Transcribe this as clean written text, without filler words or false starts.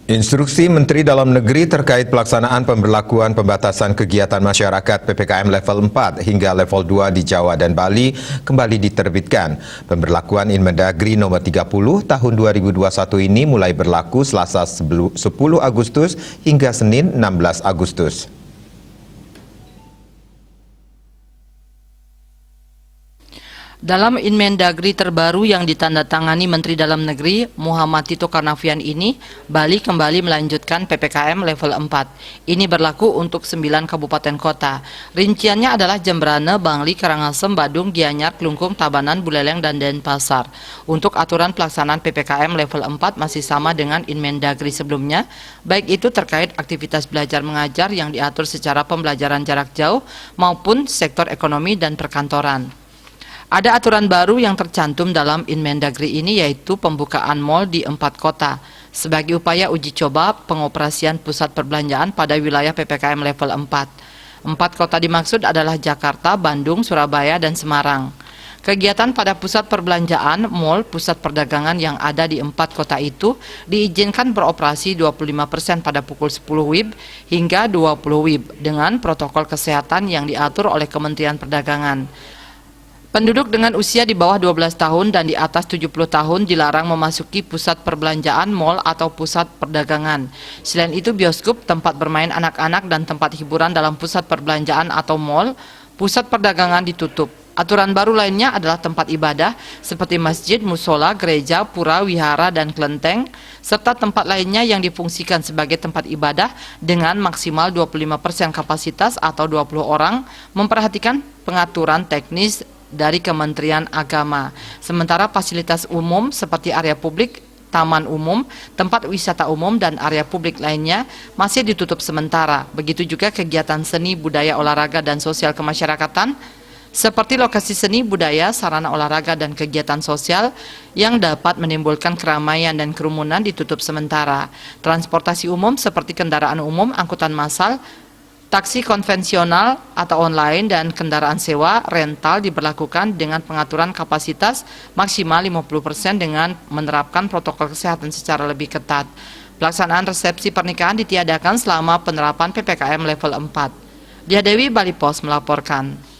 Instruksi Menteri Dalam Negeri terkait pelaksanaan pemberlakuan pembatasan kegiatan masyarakat PPKM level 4 hingga level 2 di Jawa dan Bali kembali diterbitkan. Pemberlakuan Inmendagri nomor 30 tahun 2021 ini mulai berlaku Selasa 10 Agustus hingga Senin 16 Agustus. Dalam Inmendagri terbaru yang ditandatangani Menteri Dalam Negeri Muhammad Tito Karnavian ini, Bali kembali melanjutkan PPKM level 4. Ini berlaku untuk 9 kabupaten kota. Rinciannya adalah Jembrane, Bangli, Karangasem, Badung, Gianyar, Klungkung, Tabanan, Buleleng, dan Denpasar. Untuk aturan pelaksanaan PPKM level 4 masih sama dengan Inmendagri sebelumnya, baik itu terkait aktivitas belajar mengajar yang diatur secara pembelajaran jarak jauh maupun sektor ekonomi dan perkantoran. Ada aturan baru yang tercantum dalam Inmendagri ini, yaitu pembukaan mal di 4 kota sebagai upaya uji coba pengoperasian pusat perbelanjaan pada wilayah PPKM level 4. 4 kota dimaksud adalah Jakarta, Bandung, Surabaya, dan Semarang. Kegiatan pada pusat perbelanjaan, mal, pusat perdagangan yang ada di 4 kota itu diizinkan beroperasi 25% pada pukul 10 WIB hingga 20 WIB dengan protokol kesehatan yang diatur oleh Kementerian Perdagangan. Penduduk dengan usia di bawah 12 tahun dan di atas 70 tahun dilarang memasuki pusat perbelanjaan, mal, atau pusat perdagangan. Selain itu, bioskop, tempat bermain anak-anak, dan tempat hiburan dalam pusat perbelanjaan atau mal, pusat perdagangan ditutup. Aturan baru lainnya adalah tempat ibadah seperti masjid, musola, gereja, pura, wihara, dan kelenteng, serta tempat lainnya yang difungsikan sebagai tempat ibadah dengan maksimal 25% kapasitas atau 20 orang, memperhatikan pengaturan teknis dari Kementerian Agama. Sementara fasilitas umum seperti area publik, taman umum, tempat wisata umum, dan area publik lainnya masih ditutup sementara. Begitu juga kegiatan seni, budaya, olahraga, dan sosial kemasyarakatan seperti lokasi seni, budaya, sarana olahraga, dan kegiatan sosial yang dapat menimbulkan keramaian dan kerumunan ditutup sementara. Transportasi umum seperti kendaraan umum, angkutan massal, taksi konvensional atau online, dan kendaraan sewa rental diberlakukan dengan pengaturan kapasitas maksimal 50% dengan menerapkan protokol kesehatan secara lebih ketat. Pelaksanaan resepsi pernikahan ditiadakan selama penerapan PPKM level 4. Dia Dewi, Bali Pos melaporkan.